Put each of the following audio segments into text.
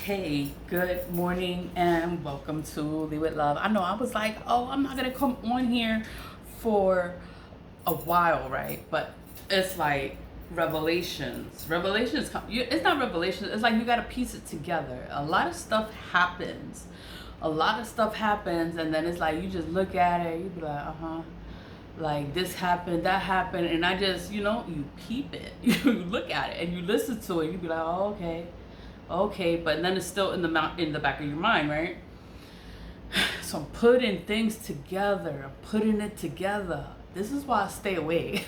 Hey, good morning and welcome to Lead with Love. I know I was like, oh, I'm not gonna come on here for a while, right? But it's like revelations. It's not revelations. It's like you gotta piece it together. A lot of stuff happens. And then it's like you just look at it. You be like, like this happened, that happened, and I just, you peep it. You look at it and you listen to it. You be like, oh, okay, but then it's still in the back of your mind, right? So I'm putting things together. I'm putting it together. This is why I stay away.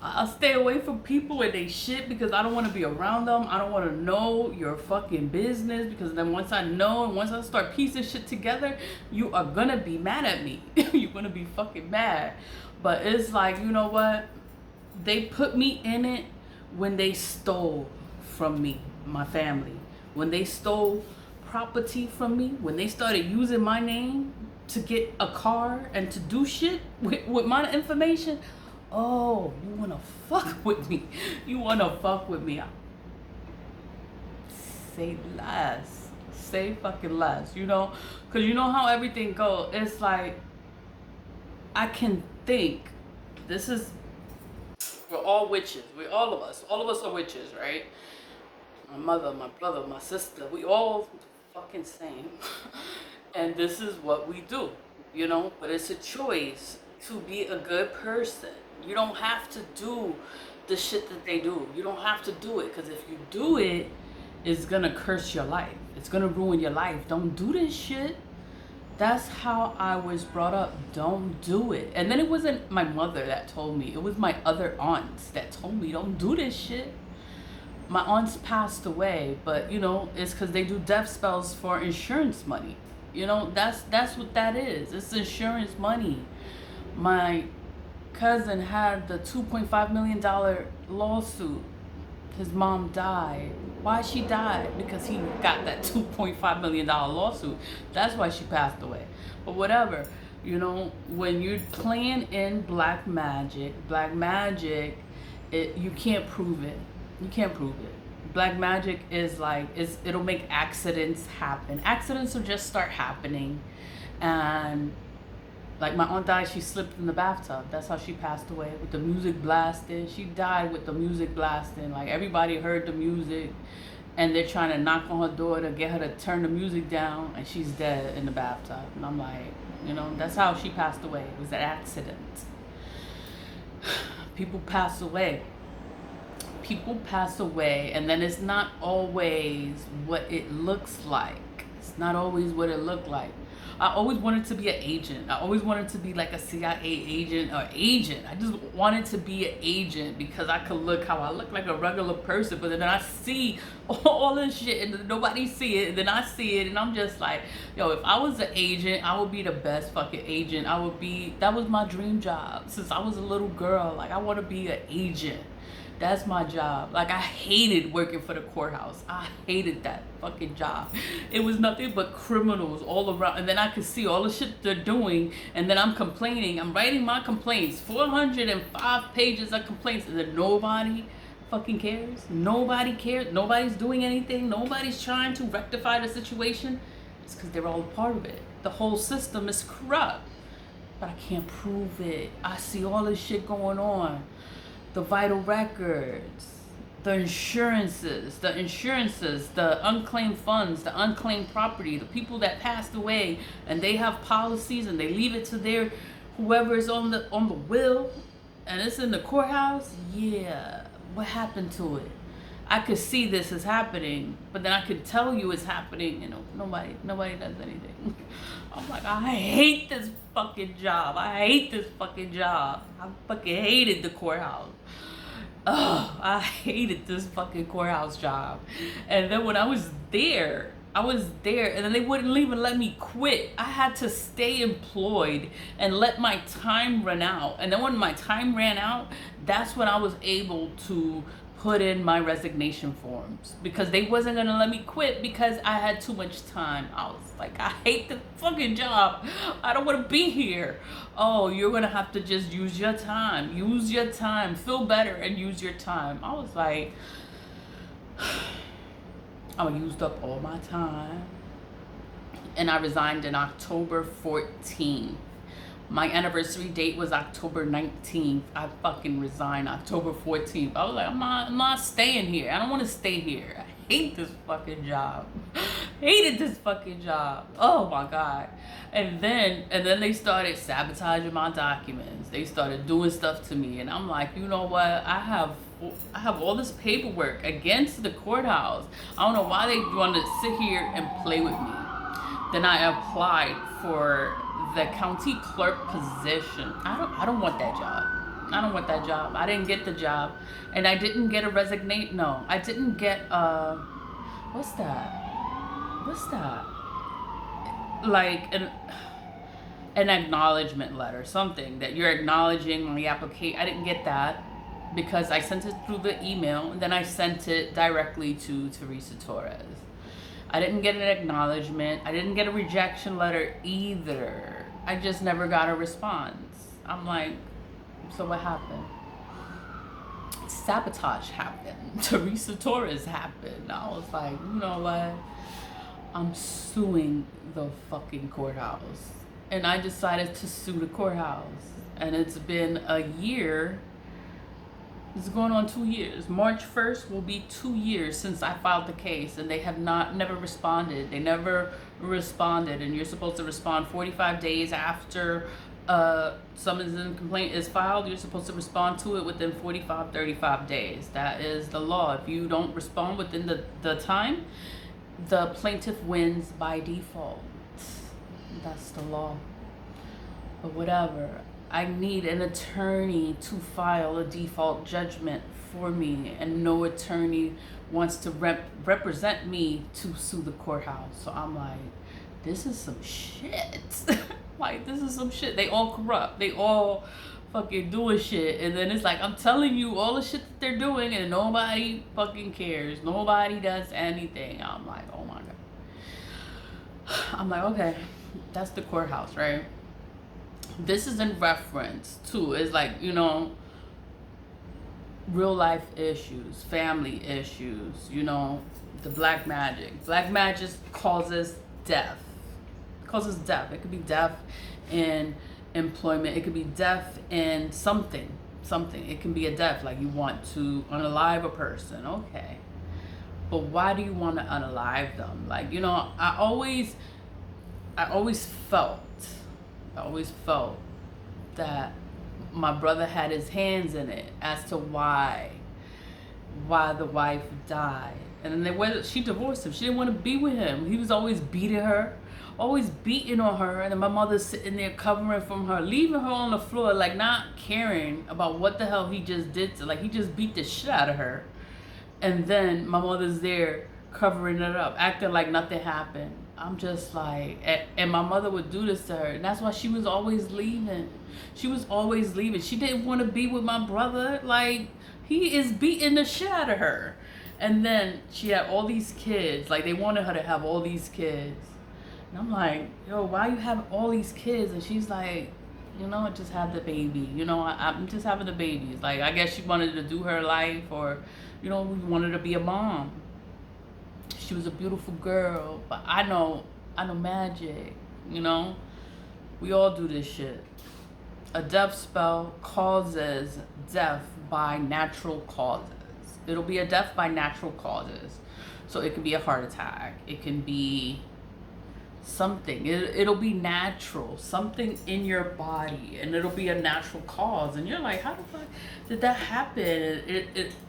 I stay away from people and they shit because I don't want to be around them. I don't want to know your fucking business because then once I know and once I start piecing shit together, you are gonna be mad at me. You're gonna be fucking mad. But it's like, you know what? They put me in it when they stole from me, my family. When they stole property from me, when they started using my name to get a car and to do shit with my information, oh, you wanna fuck with me. You wanna fuck with me. Say less. Say fucking less, Because you know how everything goes. It's like, I can think, we're all witches. All of us are witches, right? My mother, my brother, my sister, we all fucking same. And this is what we do, but it's a choice to be a good person. You don't have to do the shit that they do. You don't have to do it, because if you do it, it's gonna curse your life. It's gonna ruin your life. Don't do this shit. That's how I was brought up. Don't do it. And then it wasn't my mother that told me. It was my other aunts that told me, don't do this shit. My aunts passed away, but it's because they do death spells for insurance money. That's what that is. It's insurance money. My cousin had the $2.5 million lawsuit. His mom died. Why she died? Because he got that $2.5 million lawsuit. That's why she passed away. But whatever, when you're playing in black magic, you can't prove it. You can't prove it. Black magic is like, it'll make accidents happen. Accidents will just start happening. And like my aunt died, she slipped in the bathtub. That's how she passed away, with the music blasting. She died with the music blasting. Like everybody heard the music and they're trying to knock on her door to get her to turn the music down, and she's dead in the bathtub. And I'm like, that's how she passed away. It was an accident. People pass away, and then it's not always what it looks like. It's not always what it looked like. I always wanted to be an agent. I always wanted to be like a CIA agent or agent. I just wanted to be an agent because I could look how I look, like a regular person. But then I see all this shit and nobody see it. And then I see it and I'm just like, yo, if I was an agent, I would be the best fucking agent. That was my dream job. Since I was a little girl, like I want to be an agent. That's my job. Like I hated working for the courthouse. I hated that fucking job. It was nothing but criminals all around. And then I could see all the shit they're doing. And then I'm complaining. I'm writing my complaints. 405 pages of complaints. And then nobody fucking cares. Nobody cares. Nobody's doing anything. Nobody's trying to rectify the situation. It's because they're all a part of it. The whole system is corrupt. But I can't prove it. I see all this shit going on. The vital records, the insurances, the unclaimed funds, the unclaimed property, the people that passed away and they have policies and they leave it to their whoever is on the will, and it's in the courthouse. Yeah, what happened to it? I could see this is happening, but then I could tell you it's happening, nobody does anything. I'm like, I hate this fucking job. I fucking hated the courthouse. Oh, I hated this fucking courthouse job. And then when I was there, and then they wouldn't even let me quit. I had to stay employed and let my time run out. And then when my time ran out, that's when I was able to put in my resignation forms, because they wasn't gonna let me quit because I had too much time. I was like, I hate the fucking job. I don't want to be here. Oh, you're gonna have to just use your time. Feel better and use your time. I was like, I used up all my time. And I resigned in October 14th. My anniversary date was October 19th. I fucking resigned October 14th. I was like, I'm not staying here. I don't want to stay here. I hate this fucking job. Hated this fucking job. Oh my God. And then they started sabotaging my documents. They started doing stuff to me. And I'm like, you know what? I have all this paperwork against the courthouse. I don't know why they want to sit here and play with me. Then I applied for the county clerk position. I don't want that job. I don't want that job. I didn't get the job. And I didn't get a resignation. No, I didn't get what's that? Like an acknowledgement letter, something that you're acknowledging on the application. I didn't get that because I sent it through the email, and then I sent it directly to Teresa Torres. I didn't get an acknowledgement. I didn't get a rejection letter either. I just never got a response. I'm like, so what happened? Sabotage happened. Teresa Torres happened. I was like, you know what? I'm suing the fucking courthouse. And I decided to sue the courthouse. And it's been a year. It's going on 2 years. March 1st will be 2 years since I filed the case, and they have never responded. They never responded, and you're supposed to respond 45 days after summons and complaint is filed. You're supposed to respond to it within 35 days. That is the law. If you don't respond within the time, the plaintiff wins by default. That's the law. But whatever. I need an attorney to file a default judgment for me, and no attorney wants to represent me to sue the courthouse. So I'm like, this is some shit. Like, this is some shit. They all corrupt. They all fucking doing shit. And then it's like, I'm telling you all the shit that they're doing, and nobody fucking cares. Nobody does anything. I'm like, oh my God. I'm like, okay, that's the courthouse, right? This is in reference to, it's like, you know, real life issues, family issues, you know, the black magic. Black magic causes death. Causes death. It could be death in employment. It could be death in something. It can be a death, like you want to unalive a person. Okay. But why do you want to unalive them? Like, you know, I always felt that my brother had his hands in it as to why the wife died. And then she divorced him. She didn't want to be with him. He was always beating her, always beating on her. And then my mother's sitting there covering from her, leaving her on the floor, like not caring about what the hell he just did to, like he just beat the shit out of her. And then my mother's there covering it up, acting like nothing happened. I'm just like, and my mother would do this to her, and that's why she was always leaving. She didn't want to be with my brother. Like, he is beating the shit out of her. And then she had all these kids. Like, they wanted her to have all these kids. And I'm like, yo, why you have all these kids? And she's like, you know, I just had the baby. You know, I'm just having the babies. Like, I guess she wanted to do her life, or, you know, we wanted to be a mom. She was a beautiful girl, but I know magic, you know? We all do this shit. A death spell causes death by natural causes. It'll be a death by natural causes. So it can be a heart attack. It can be something. It'll be natural. Something in your body, and it'll be a natural cause. And you're like, how the fuck did that happen?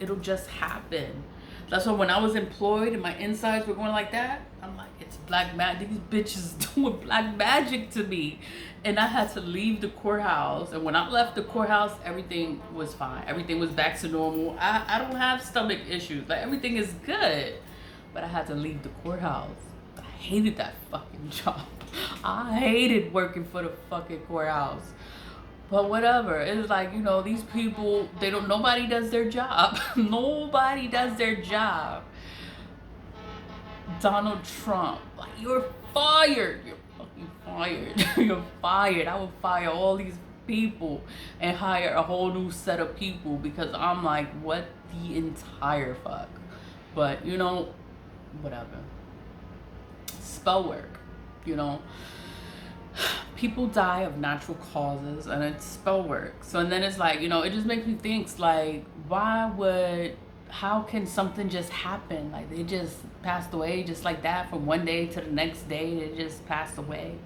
It'll just happen. That's why when I was employed and my insides were going like that, I'm like, it's black magic. These bitches doing black magic to me. And I had to leave the courthouse. And when I left the courthouse, everything was fine. Everything was back to normal. I don't have stomach issues. Like, everything is good. But I had to leave the courthouse. I hated that fucking job. I hated working for the fucking courthouse. But whatever, it's like, you know, these people, nobody does their job. Nobody does their job. Donald Trump, like, you're fired. You're fucking fired. You're fired. I will fire all these people and hire a whole new set of people, because I'm like, what the entire fuck? But, you know, whatever. Spell work, you know. People die of natural causes and it's spell work. So and then it's like, you know, it just makes me think like, how can something just happen? Like they just passed away just like that from one day to the next day, they just passed away.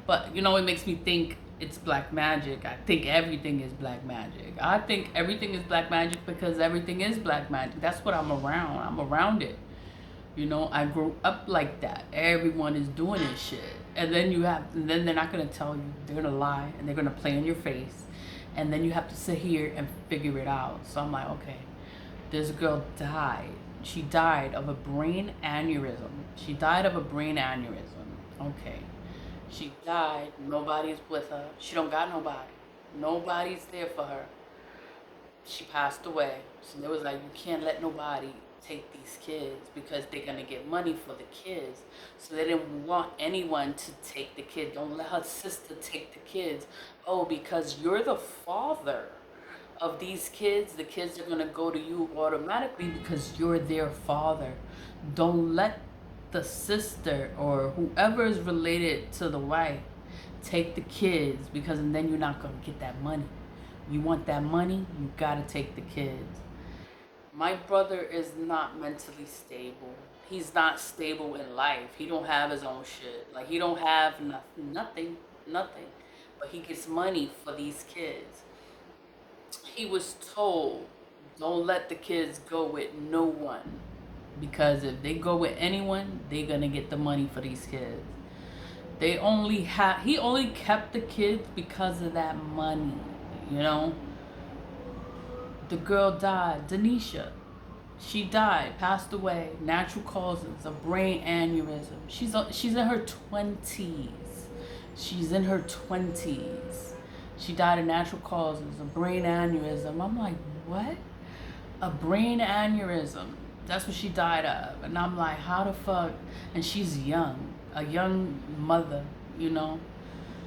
But you know, it makes me think it's black magic. I think everything is black magic. I think everything is black magic because everything is black magic. That's what I'm around. I'm around it. You know, I grew up like that. Everyone is doing this shit. And then they're not gonna tell you. They're gonna lie and they're gonna play in your face. And then you have to sit here and figure it out. So I'm like, okay, this girl died. She died of a brain aneurysm. She died of a brain aneurysm. Okay. She died. Nobody's with her. She don't got nobody. Nobody's there for her. She passed away. So they was like, you can't let nobody take these kids because they're gonna get money for the kids. So they didn't want anyone to take the kid. Don't let her sister take the kids. Oh, because you're the father of these kids, the kids are gonna go to you automatically because you're their father. Don't let the sister or whoever is related to the wife take the kids, because and then you're not gonna get that money. You want that money, you gotta take the kids. My brother is not mentally stable. He's not stable in life. He don't have his own shit. Like he don't have nothing. But he gets money for these kids. He was told, don't let the kids go with no one. Because if they go with anyone, they're gonna get the money for these kids. He only kept the kids because of that money, you know? The girl died, Denisha. She died, passed away, natural causes, a brain aneurysm. She's in her 20s. She's in her 20s. She died of natural causes, a brain aneurysm. I'm like, what? A brain aneurysm. That's what she died of. And I'm like, how the fuck? And she's young, a young mother, you know?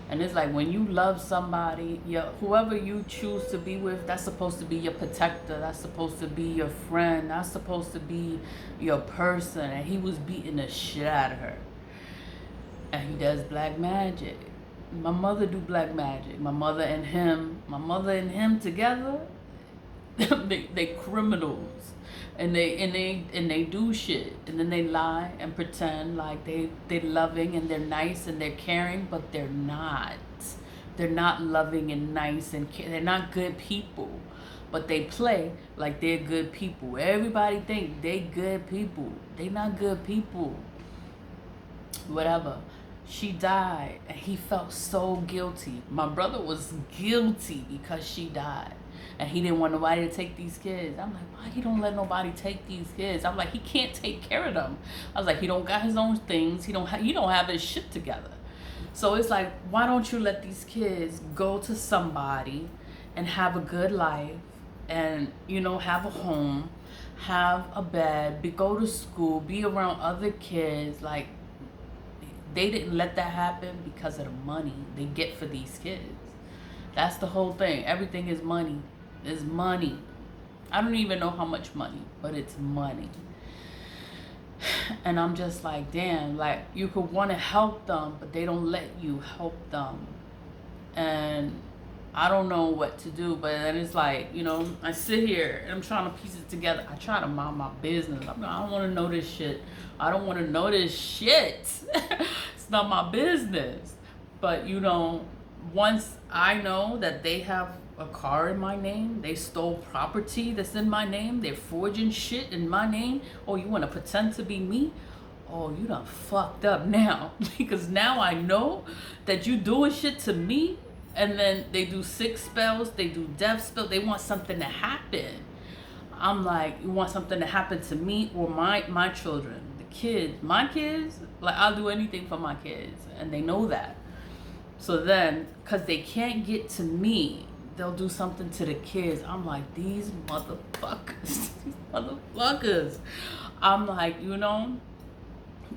And it's like when you love somebody, whoever you choose to be with, that's supposed to be your protector. That's supposed to be your friend. That's supposed to be your person. And he was beating the shit out of her. And he does black magic. My mother do black magic. My mother and him together, they criminals. And they do shit, and then they lie and pretend like they're loving and they're nice and they're caring, but they're not. They're not loving and nice and they're not good people, but they play like they're good people. Everybody think they good people. They not good people. Whatever. She died and he felt so guilty. My brother was guilty because she died. And he didn't want nobody to take these kids. I'm like, why he don't let nobody take these kids? I'm like, he can't take care of them. I was like, he don't got his own things. He don't have his shit together. So it's like, why don't you let these kids go to somebody and have a good life and, you know, have a home, have a bed, go to school, be around other kids. Like, they didn't let that happen because of the money they get for these kids. That's the whole thing. Everything is money. It's money. I don't even know how much money, but it's money. And I'm just like, damn, like you could want to help them, but they don't let you help them. And I don't know what to do, but then it's like, you know, I sit here and I'm trying to piece it together. I try to mind my business. I don't want to know this shit. I don't want to know this shit. It's not my business. But, you know, once I know that they have a car in my name, they stole property that's in my name, they're forging shit in my name, oh, you want to pretend to be me? Oh, you done fucked up now. Because now I know that you doing shit to me, and then they do sick spells, they do death spells, they want something to happen. I'm like, you want something to happen to me or my children, the kids, my kids? Like, I'll do anything for my kids, and they know that. So then, because they can't get to me, they'll do something to the kids. I'm like, these motherfuckers. These motherfuckers. I'm like, you know.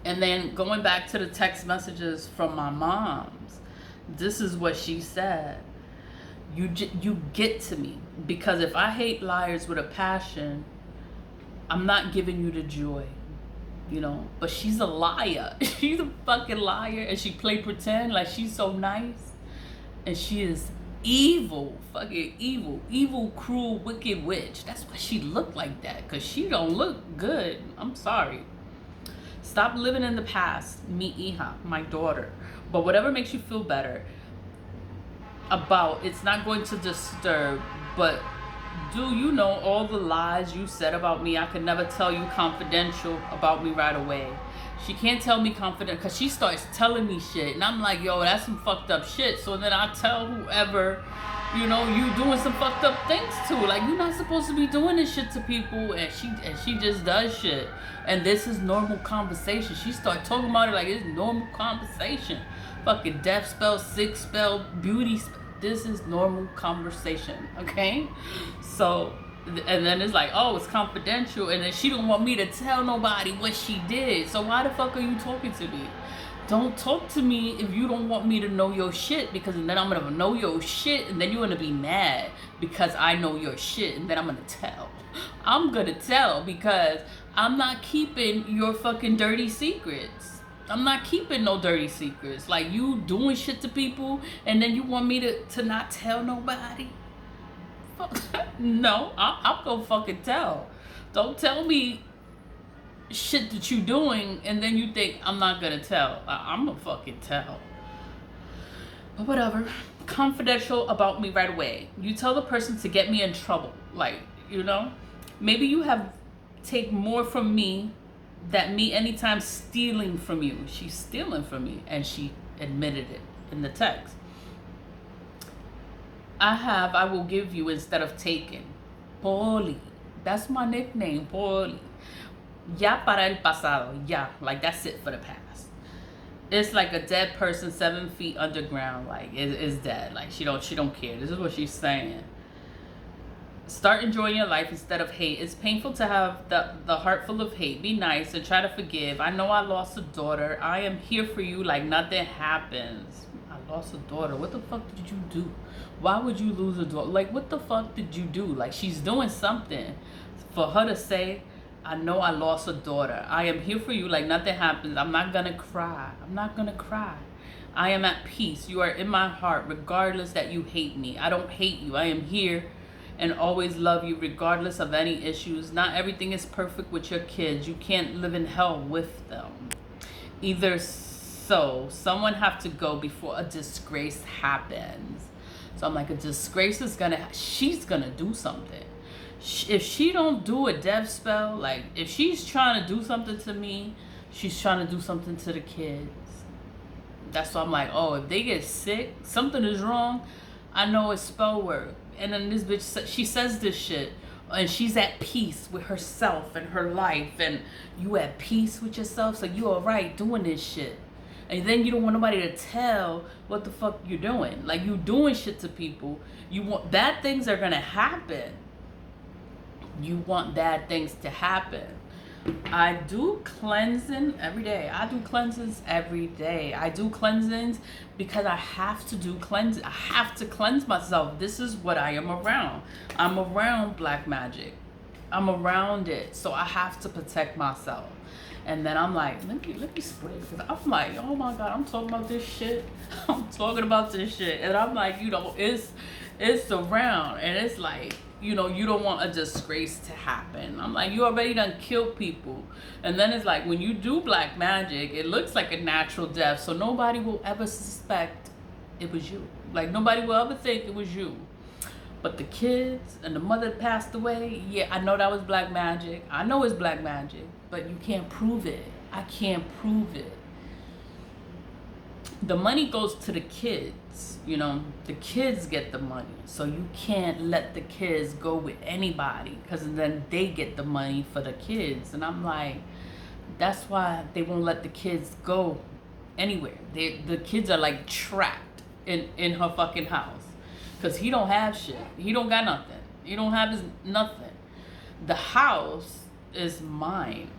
And then going back to the text messages from my mom's, this is what she said. You get to me. Because if I hate liars with a passion, I'm not giving you the joy. you know. But she's a liar. She's a fucking liar, and she play pretend like she's so nice, and she is evil, fucking evil, cruel, wicked witch. That's why she look like that, because she don't look good. I'm sorry. Stop living in the past. Mi hija, my daughter. But whatever makes you feel better about, it's not going to disturb. But do you know all the lies you said about me? I could never tell you confidential about me right away. She can't tell me confident, because she starts telling me shit, and I'm like, yo, that's some fucked up shit. So then I tell whoever, you know, you doing some fucked up things too. Like, you're not supposed to be doing this shit to people, and she just does shit. And this is normal conversation. She start talking about it like it's normal conversation. Fucking death spell, sick spell, beauty spell. This is normal conversation, okay? So, and then it's like, oh, it's confidential, and then she don't want me to tell nobody what she did. So why the fuck are you talking to me? Don't talk to me if you don't want me to know your shit, because then I'm gonna know your shit, and then you're gonna be mad because I know your shit, and then I'm gonna tell. I'm gonna tell, because I'm not keeping your fucking dirty secrets. I'm not keeping no dirty secrets. Like, you doing shit to people, and then you want me to not tell nobody? No, I'm gonna fucking tell. Don't tell me shit that you doing, and then you think I'm not gonna tell. I'm gonna fucking tell. But whatever. Confidential about me right away. You tell the person to get me in trouble. Like, you know, maybe you have take more from me than me anytime stealing from you. She's stealing from me, and she admitted it in the text. I will give you instead of taking. Poli. That's my nickname, Poli. Ya para el pasado. Ya. Like, that's it for the past. It's like a dead person 7 feet underground. Like, it's dead. Like, she don't care. This is what she's saying. Start enjoying your life instead of hate. It's painful to have the heart full of hate. Be nice and try to forgive. I know I lost a daughter. I am here for you like nothing happens. I lost a daughter. What the fuck did you do? Why would you lose a daughter? Like, what the fuck did you do? Like, she's doing something. For her to say, I know I lost a daughter. I am here for you like nothing happens. I'm not gonna cry. I'm not gonna cry. I am at peace. You are in my heart, regardless that you hate me. I don't hate you. I am here and always love you regardless of any issues. Not everything is perfect with your kids. You can't live in hell with them. Either so, someone have to go before a disgrace happens. So I'm like, a disgrace is she's gonna do something. If she don't do a death spell, like, if she's trying to do something to me, she's trying to do something to the kids. That's why I'm like, oh, if they get sick, something is wrong, I know it's spell work. And then this bitch, she says this shit, and she's at peace with herself and her life, and you at peace with yourself, so you alright doing this shit. And then you don't want nobody to tell what the fuck you're doing. Like, you doing shit to people. You want bad things are gonna happen. You want bad things to happen. I do cleansing every day. I do cleansings every day. I do cleansings because I have to do cleansing. I have to cleanse myself. This is what I am around. I'm around black magic. I'm around it. So I have to protect myself. And then I'm like, let me spray, because I'm like, oh my God, I'm talking about this shit. I'm talking about this shit. And I'm like, you know, it's around, and it's like, you know, you don't want a disgrace to happen. I'm like, you already done killed people. And then it's like, when you do black magic, it looks like a natural death, so nobody will ever suspect it was you. Like, nobody will ever think it was you. But the kids and the mother that passed away, yeah, I know that was black magic. I know it's black magic, but you can't prove it. I can't prove it. The money goes to the kids, you know, the kids get the money. So you can't let the kids go with anybody, because then they get the money for the kids. And I'm like, that's why they won't let the kids go anywhere. The kids are like trapped in her fucking house, because he don't have shit. He don't got nothing. He don't have nothing. The house is mine,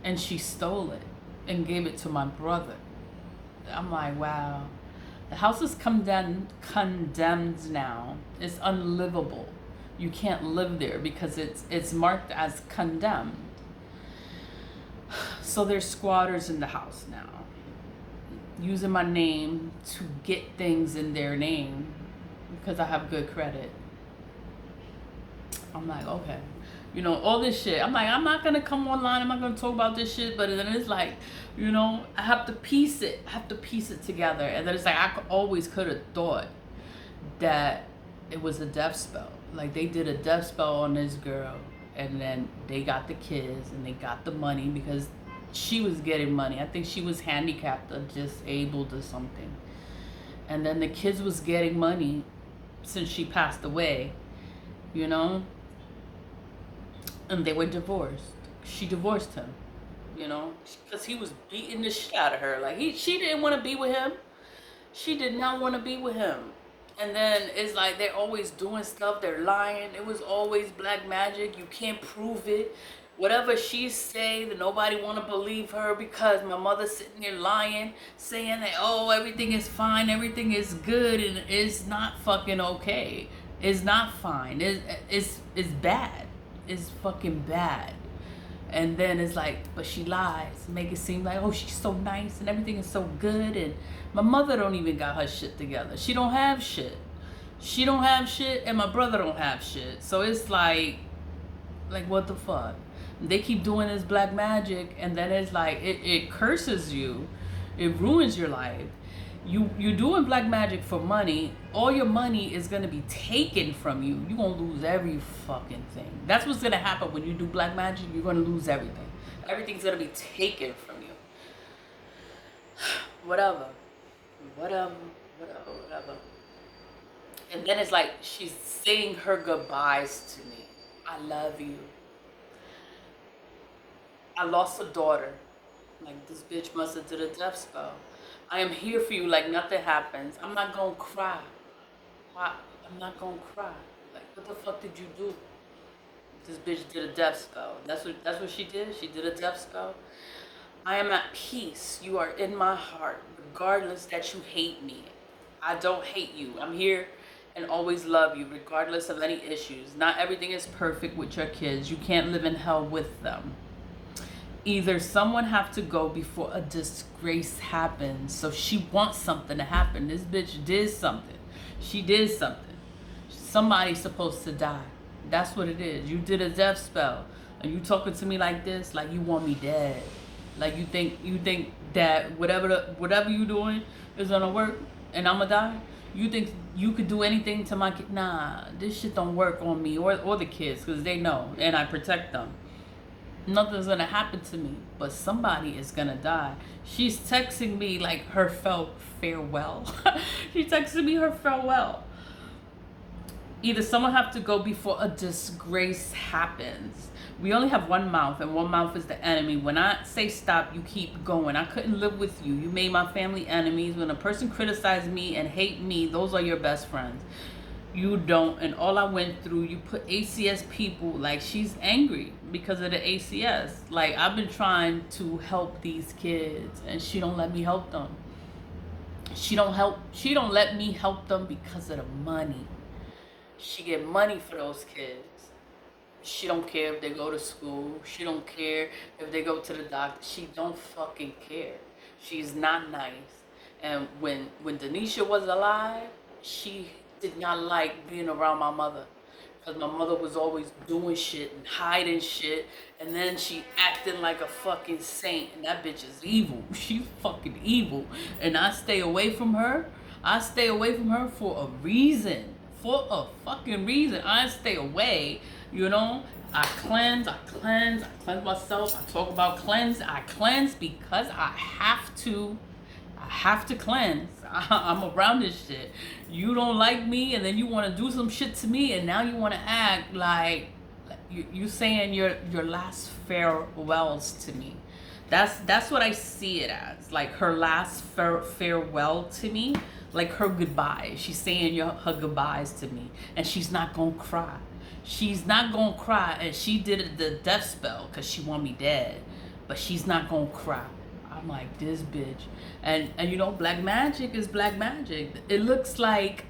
and she stole it and gave it to my brother. I'm like, wow. The house is condemned now. It's unlivable. You can't live there because it's marked as condemned. So there's squatters in the house now, using my name to get things in their name because I have good credit. I'm like, okay, you know, all this shit. I'm like, I'm not gonna come online, I'm not gonna talk about this shit, but then it's like, you know, I have to piece it together. And then it's like, always could have thought that it was a death spell. Like, they did a death spell on this girl, and then they got the kids and they got the money because she was getting money. I think she was handicapped or disabled or something. And then the kids was getting money since she passed away, you know? And they were divorced. She divorced him, you know? Because he was beating the shit out of her. Like, she didn't want to be with him. She did not want to be with him. And then it's like they're always doing stuff. They're lying. It was always black magic. You can't prove it. Whatever she say, that nobody want to believe her because my mother's sitting there lying, saying that, oh, everything is fine, everything is good, and it's not fucking okay. It's not fine. It's bad. It's fucking bad. And then it's like, but she lies, make it seem like, oh, she's so nice and everything is so good. And my mother don't even got her shit together. She don't have shit. She don't have shit, and my brother don't have shit. So it's like what the fuck? They keep doing this black magic, and then it's like it curses you. It ruins your life. You're doing black magic for money. All your money is gonna be taken from you. You're gonna lose every fucking thing. That's what's gonna happen when you do black magic. You're gonna lose everything. Everything's gonna be taken from you. Whatever. And then it's like she's saying her goodbyes to me. I love you. I lost a daughter. Like, this bitch must have did a death spell. I am here for you like nothing happens. I'm not gonna cry. Why? I'm not gonna cry. Like, what the fuck did you do? This bitch did a death spell. That's what she did? She did a death spell? I am at peace. You are in my heart, regardless that you hate me. I don't hate you. I'm here and always love you, regardless of any issues. Not everything is perfect with your kids. You can't live in hell with them. Either someone have to go before a disgrace happens. So she wants something to happen. This bitch did something. She did something. Somebody's supposed to die. That's what it is. You did a death spell, and you talking to me like this, like you want me dead. Like you think that whatever you doing is gonna work, and I'ma die. You think you could do anything to my kid? Nah, this shit don't work on me or the kids, because they know, and I protect them. Nothing's gonna happen to me, but somebody is gonna die. She's texting me like her farewell. She's texting me her farewell. Either someone have to go before a disgrace happens. We only have one mouth, and one mouth is the enemy. When I say stop, you keep going. I couldn't live with you. You made my family enemies. When a person criticizes me and hate me, those are your best friends. You don't. And all I went through, you put ACS people, like, she's angry because of the ACS. Like, I've been trying to help these kids, and she don't let me help them. She don't let me help them because of the money. She get money for those kids. She don't care if they go to school. She don't care if they go to the doctor. She don't fucking care. She's not nice. And when Denisha was alive, she did not like being around my mother, because my mother was always doing shit and hiding shit, and then she acting like a fucking saint, and that bitch is evil. She's fucking evil, and I stay away from her. I stay away from her for a reason. For a fucking reason. I stay away, you know. I cleanse myself. I talk about cleanse. I cleanse because I have to cleanse. I'm around this shit. You don't like me, and then you want to do some shit to me, and now you want to act like you saying your last farewells to me. That's what I see it as. Like, her last farewell to me, like her goodbye. She's saying her goodbyes to me, and she's not gonna cry. She's not gonna cry, and she did the death spell because she want me dead, but she's not gonna cry. I'm like, this bitch. And you know, black magic is black magic. It looks like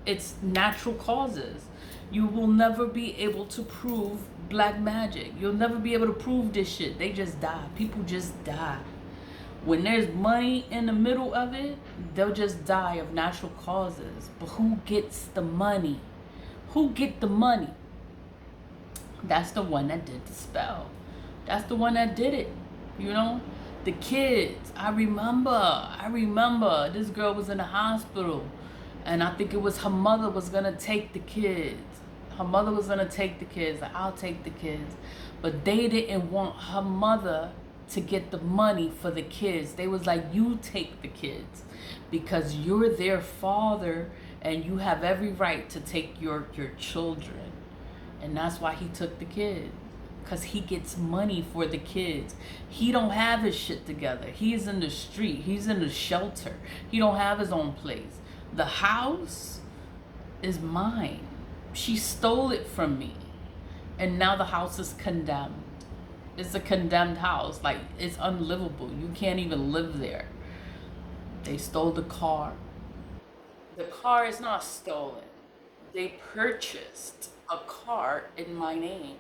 it's natural causes. You will never be able to prove black magic. You'll never be able to prove this shit. They just die. People just die. When there's money in the middle of it, they'll just die of natural causes. But who gets the money? Who get the money? That's the one that did the spell. That's the one that did it. You know? The kids. I remember this girl was in the hospital. And I think it was her mother was going to take the kids. Her mother was going to take the kids. Like, I'll take the kids. But they didn't want her mother to get the money for the kids. They was like, you take the kids because you're their father and you have every right to take your children. And that's why he took the kids, because he gets money for the kids. He don't have his shit together. He's in the street. He's in the shelter. He don't have his own place. The house is mine. She stole it from me. And now the house is condemned. It's a condemned house. Like, it's unlivable. You can't even live there. They stole the car. The car is not stolen. They purchased a car in my name.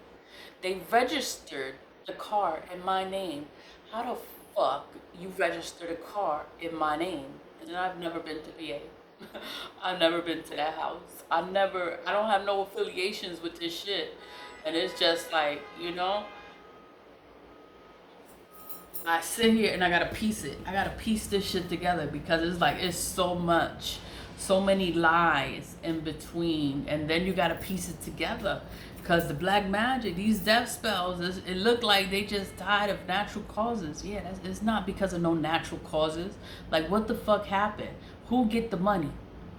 They registered the car in my name. How the fuck you registered a car in my name? And I've never been to VA. I've never been to that house. I don't have no affiliations with this shit. And it's just like, you know, I sit here and I gotta piece it. I gotta piece this shit together because it's like, it's so much, so many lies in between. And then you gotta piece it together because the black magic, these death spells, it looked like they just died of natural causes. Yeah, it's not because of no natural causes. Like, what the fuck happened? Who get the money?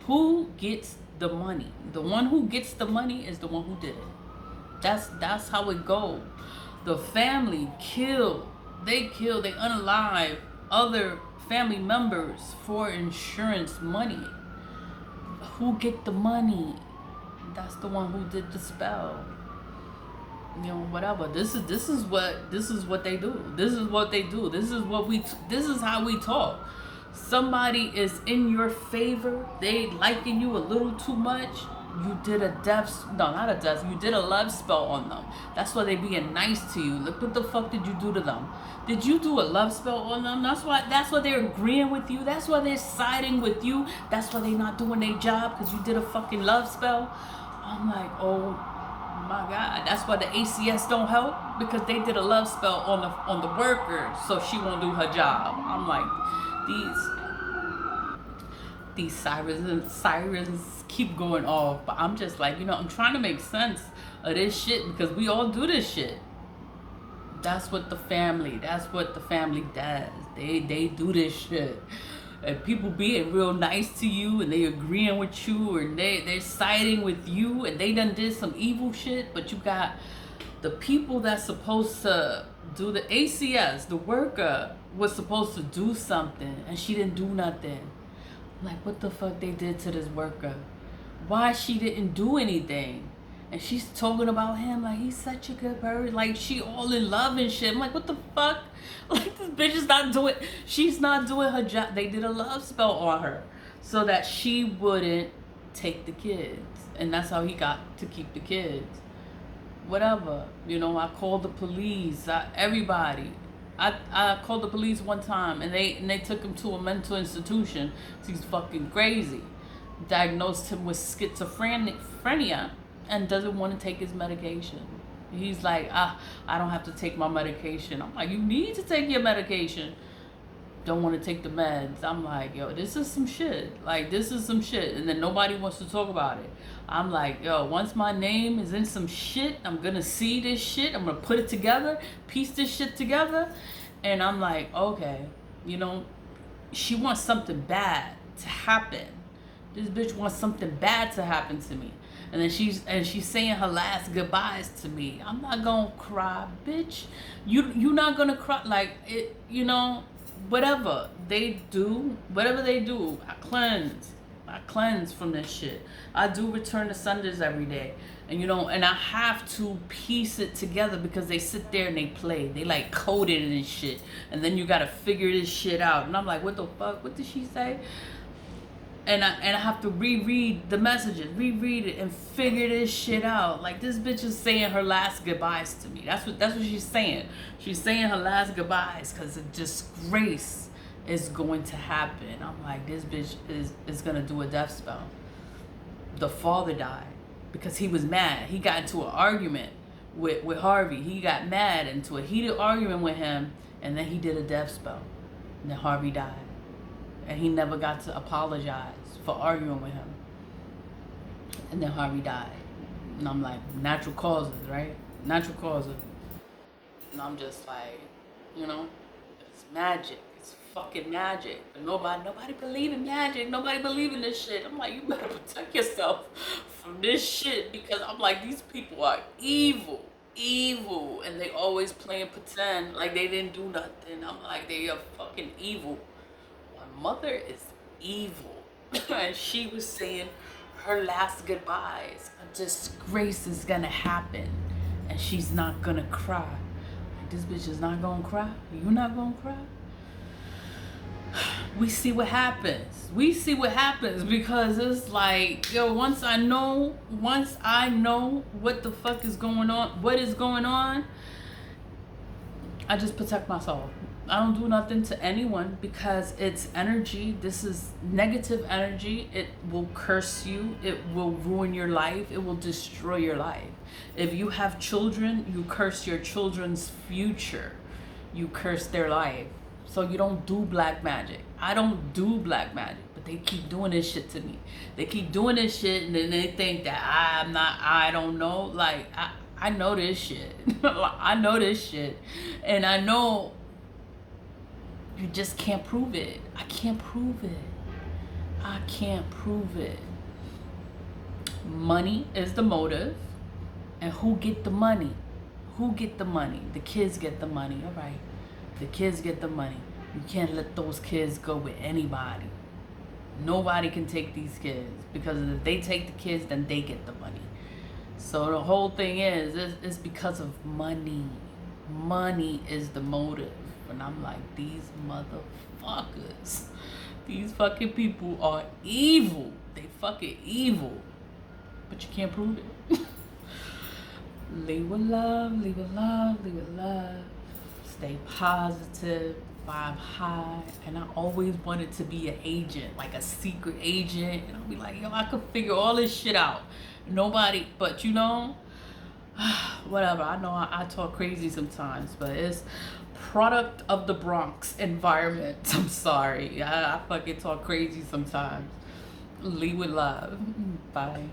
Who gets the money? The one who gets the money is the one who did it. That's how it goes. The family they unalive other family members for insurance money. Who get the money? That's the one who did the spell. You know, whatever. This is what they do. This is what they do. This is how we talk. Somebody is in your favor. They liking you a little too much. You did you did a love spell on them. That's why they being nice to you. Look, what the fuck did you do to them? Did you do a love spell on them? That's why they're agreeing with you. That's why they're siding with you. That's why they're not doing their job, because you did a fucking love spell. I'm like, oh my God. That's why the ACS don't help, because they did a love spell on the worker, so she won't do her job. I'm like, these sirens keep going off, but I'm just like, you know, I'm trying to make sense of this shit because we all do this shit. That's what the family does. They do this shit. And people being real nice to you and they agreeing with you and they're siding with you and they done did some evil shit, but you got the people that's supposed to do the ACS, the worker was supposed to do something and she didn't do nothing. Like, what the fuck they did to this worker? Why she didn't do anything? And she's talking about him like he's such a good person. Like, she all in love and shit. I'm like, what the fuck? Like, this bitch is she's not doing her job. They did a love spell on her so that she wouldn't take the kids. And that's how he got to keep the kids. Whatever. You know, I called the police. Everybody. I called the police one time and they took him to a mental institution. He's fucking crazy. Diagnosed him with schizophrenia and doesn't want to take his medication. He's like, I don't have to take my medication. I'm like, you need to take your medication. Don't want to take the meds. I'm like, yo, this is some shit. Like, this is some shit. And then nobody wants to talk about it. I'm like, yo, once my name is in some shit, I'm going to see this shit. I'm going to put it together, piece this shit together. And I'm like, okay, you know, she wants something bad to happen. This bitch wants something bad to happen to me. And then she's saying her last goodbyes to me. I'm not going to cry, bitch. You not going to cry. Like, it, you know, whatever they do, I cleanse from this shit. I do return to Sundays every day. And, you know, and I have to piece it together because they sit there and they play. They, like, code it and shit. And then you got to figure this shit out. And I'm like, what the fuck? What did she say? and I have to reread the messages, reread it, and figure this shit out. Like, this bitch is saying her last goodbyes to me. That's what she's saying. She's saying her last goodbyes because a disgrace is going to happen. I'm like, this bitch is gonna do a death spell. The father died because he was mad. He got into an argument with Harvey. He got mad into a heated argument with him, and then he did a death spell. And then Harvey died. And he never got to apologize for arguing with him. And then Harvey died. And I'm like, natural causes, right? Natural causes. And I'm just like, you know, it's magic. It's fucking magic. But nobody believe in magic. Nobody believe in this shit. I'm like, you better protect yourself from this shit, because I'm like, these people are evil. Evil. And they always playing pretend like they didn't do nothing. I'm like, they are fucking evil. Mother is evil. And she was saying her last goodbyes. A disgrace is gonna happen, and she's not gonna cry. Like, this bitch is not gonna cry. You're not gonna cry. We see what happens. We see what happens, because it's like, yo, once I know what the fuck is going on, what is going on, I just protect myself. I don't do nothing to anyone, because it's energy. This is negative energy. It will curse you. It will ruin your life. It will destroy your life. If you have children, you curse your children's future. You curse their life. So you don't do black magic. I don't do black magic, but they keep doing this shit to me. They keep doing this shit, and then they think that I don't know. Like, I know this shit. I know this shit. And I know you just can't prove it. I can't prove it. I can't prove it. Money is the motive. And who get the money? Who get the money? The kids get the money. All right. The kids get the money. You can't let those kids go with anybody. Nobody can take these kids, because if they take the kids, then they get the money. So the whole thing is, it's because of money. Money is the motive. And I'm like, these motherfuckers, these fucking people are evil. They fucking evil. But you can't prove it. Leave with love, leave with love, leave with love. Stay positive, vibe high. And I always wanted to be an agent, like a secret agent. And I'll be like, yo, I could figure all this shit out. Nobody, but you know, whatever. I know I talk crazy sometimes, but it's product of the Bronx environment. I'm sorry. I fucking talk crazy sometimes. Leave with love. Bye.